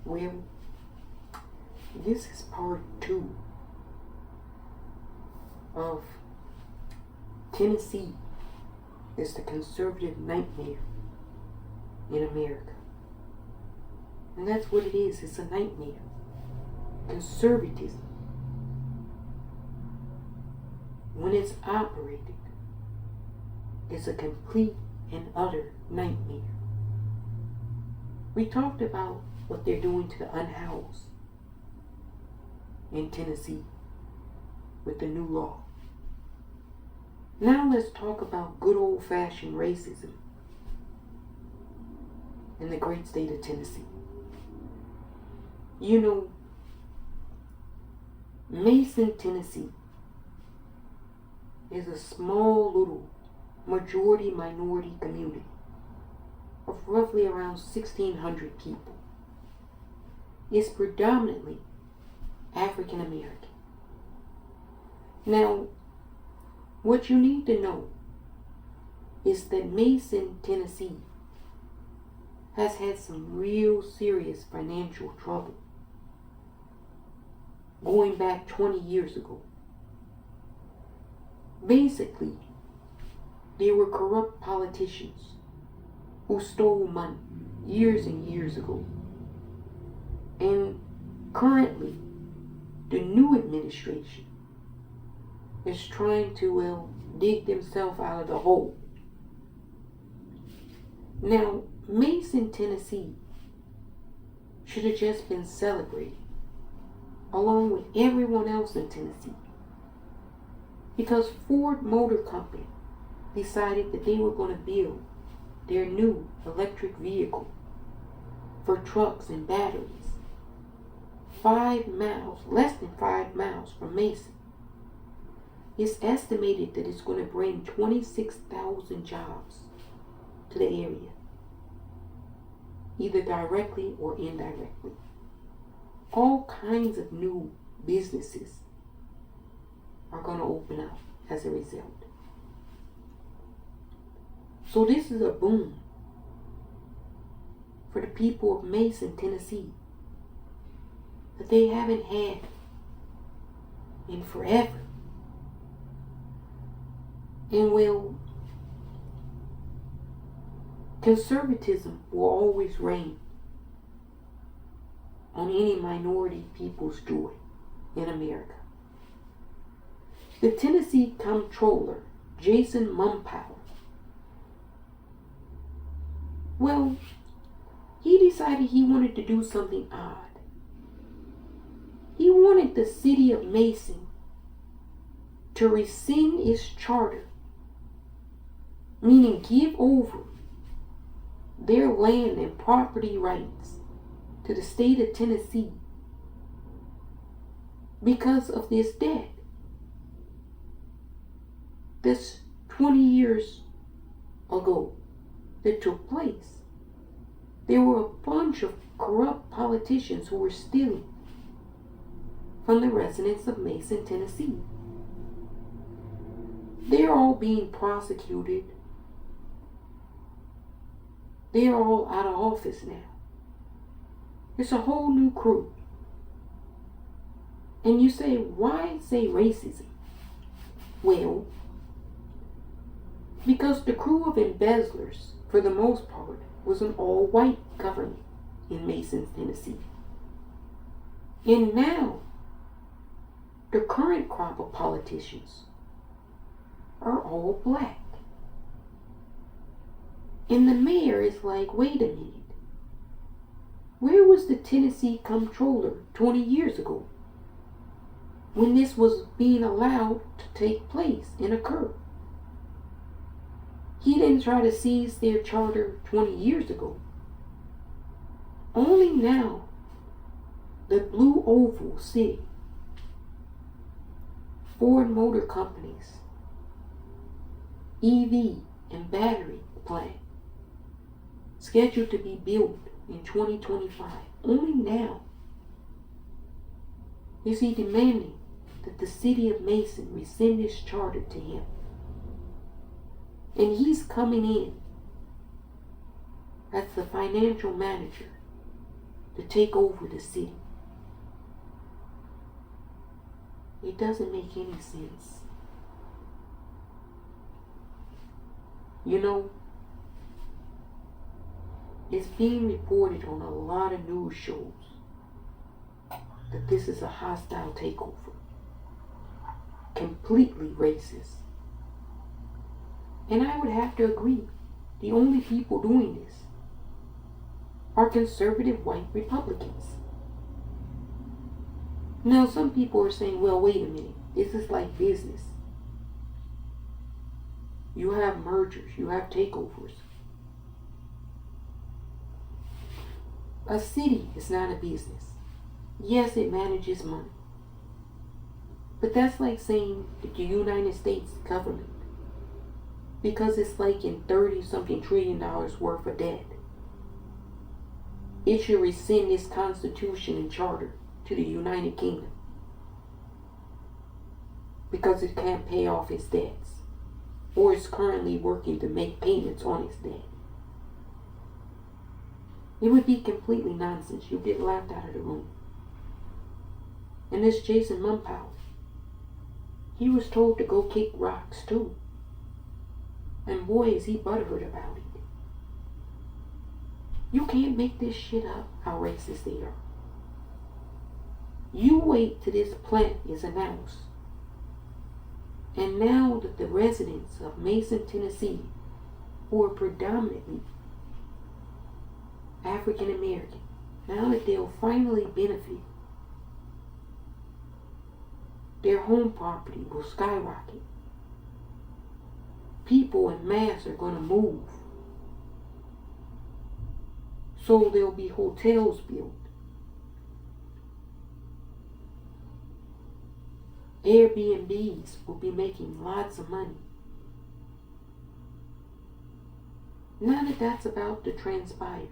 Well, this is part 2 of Tennessee is the conservative nightmare in America. And that's what it is. It's a nightmare. Conservatism, when it's operated, is a complete and utter nightmare. We talked about what they're doing to the unhoused in Tennessee with the new law. Now let's talk about good old-fashioned racism in the great state of Tennessee. You know, Mason, Tennessee is a small little majority-minority community of roughly around 1,600 people. It's predominantly African American. Now, what you need to know is that Mason, Tennessee has had some real serious financial trouble going back 20 years ago. Basically, there were corrupt politicians who stole money years and years ago. And currently, the new administration is trying to, dig themselves out of the hole. Now, Mason, Tennessee should have just been celebrated along with everyone else in Tennessee, because Ford Motor Company decided that they were going to build their new electric vehicle for trucks and batteries 5 miles, less than 5 miles from Mason. It's estimated that it's going to bring 26,000 jobs to the area, either directly or indirectly. All kinds of new businesses are going to open up as a result. So this is a boom for the people of Mason, Tennessee, that they haven't had in forever. And well, conservatism will always reign on any minority people's joy in America. The Tennessee Comptroller, Jason Mumpower, well, he decided he wanted to do something odd. He wanted the city of Mason to rescind its charter, meaning give over their land and property rights to the state of Tennessee because of this debt. This 20 years ago that took place. There were a bunch of corrupt politicians who were stealing from the residents of Mason, Tennessee. They're all being prosecuted. They're all out of office now. It's a whole new crew. And you say, why say racism? Well, because the crew of embezzlers, for the most part, was an all-white government in Mason, Tennessee. And now, the current crop of politicians are all black. And the mayor is like, wait a minute. Where was the Tennessee Comptroller 20 years ago when this was being allowed to take place and occur? He didn't try to seize their charter 20 years ago. Only now, the Blue Oval City, Ford Motor Company's EV and battery plant, scheduled to be built in 2025. Only now is he demanding that the city of Mason rescind his charter to him. And he's coming in as the financial manager to take over the city. It doesn't make any sense. You know, it's being reported on a lot of news shows that this is a hostile takeover. Completely racist. And I would have to agree, the only people doing this are conservative white Republicans. Now some people are saying, well, wait a minute, this is like business. You have mergers, you have takeovers. A city is not a business. Yes, it manages money. But that's like saying that the United States government, because it's like in $30-something trillion worth of debt, it should rescind its constitution and charter to the United Kingdom because it can't pay off its debts, or is currently working to make payments on its debt. It would be completely nonsense. You'd get laughed out of the room. And this Jason Mumpower, he was told to go kick rocks too. And boy, is he butthurt about it. You can't make this shit up, how racist they are. You wait till this plant is announced. And now that the residents of Mason, Tennessee, who are predominantly African American, now that they'll finally benefit, their home property will skyrocket. People en masse are going to move. So there'll be hotels built. Airbnbs will be making lots of money. Now that that's about to transpire,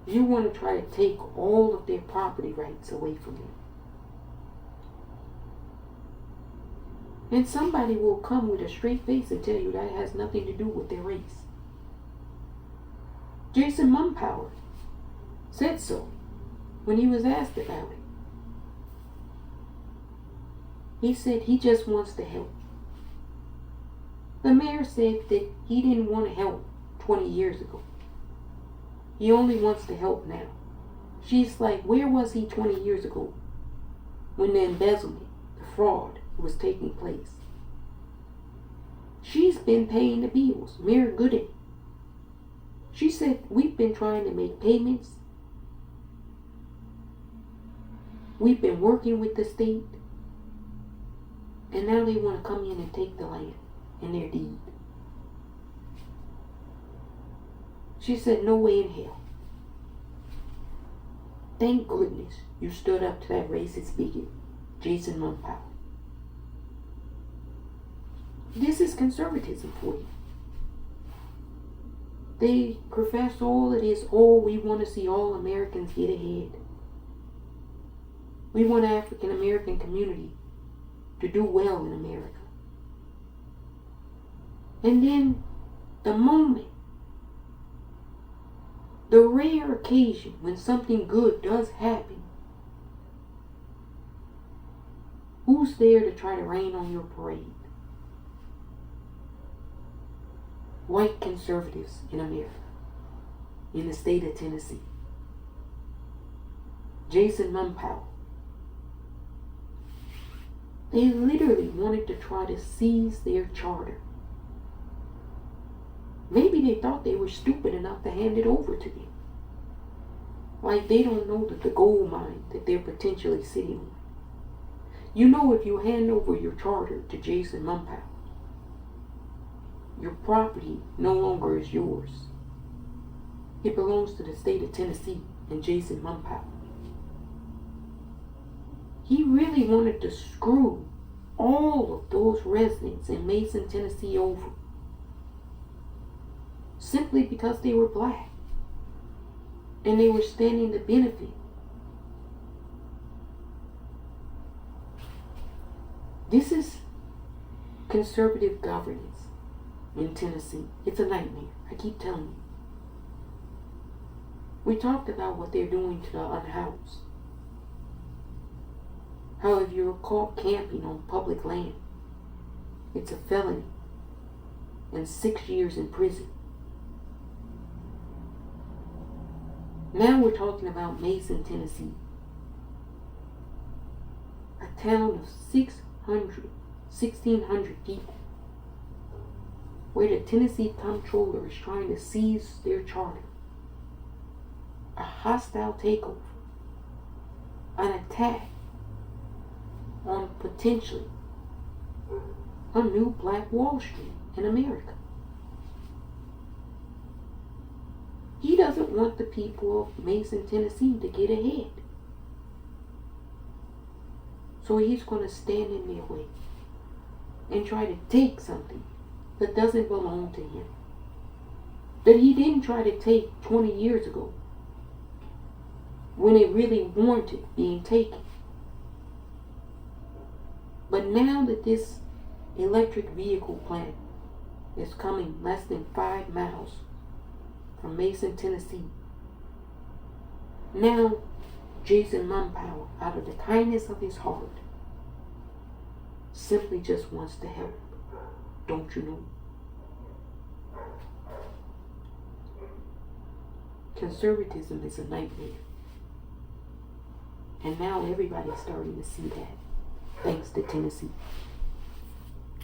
you want to try to take all of their property rights away from them. And somebody will come with a straight face and tell you that has nothing to do with their race. Jason Mumpower said so when he was asked about it. He said he just wants to help. The mayor said that he didn't want to help 20 years ago. He only wants to help now. She's like, where was he 20 years ago when the embezzlement, the fraud was taking place? She's been paying the bills. Mayor Gooden. She said, we've been trying to make payments. We've been working with the state. And now they want to come in and take the land in their deed. She said, no way in hell. Thank goodness you stood up to that racist bigot, Jason Mumpower. This is conservatism for you. They profess all it is, oh, we want to see all Americans get ahead. We want the African American community to do well in America. And then the moment, the rare occasion when something good does happen, who's there to try to rain on your parade? White conservatives in America, in the state of Tennessee. Jason Mumpower. They literally wanted to try to seize their charter. Maybe they thought they were stupid enough to hand it over to them. Like they don't know that the gold mine that they're potentially sitting on. You know, if you hand over your charter to Jason Mumpower, your property no longer is yours. It belongs to the state of Tennessee and Jason Mumpower. He really wanted to screw all of those residents in Mason, Tennessee over. Simply because they were black. And they were standing to benefit. This is conservative governance in Tennessee. It's a nightmare. I keep telling you. We talked about what they're doing to the unhoused. How if you're caught camping on public land, it's a felony and 6 years in prison. Now we're talking about Mason, Tennessee. A town of 1,600 people, where the Tennessee Comptroller is trying to seize their charter. A hostile takeover. An attack on potentially a new Black Wall Street in America. He doesn't want the people of Mason, Tennessee to get ahead. So he's going to stand in their way and try to take something that doesn't belong to him, that he didn't try to take 20 years ago when it really warranted being taken. But now that this electric vehicle plant is coming less than 5 miles from Mason, Tennessee, now Jason Mumpower, out of the kindness of his heart, simply just wants to help. Don't you know? Conservatism is a nightmare. And now everybody's starting to see that, thanks to Tennessee.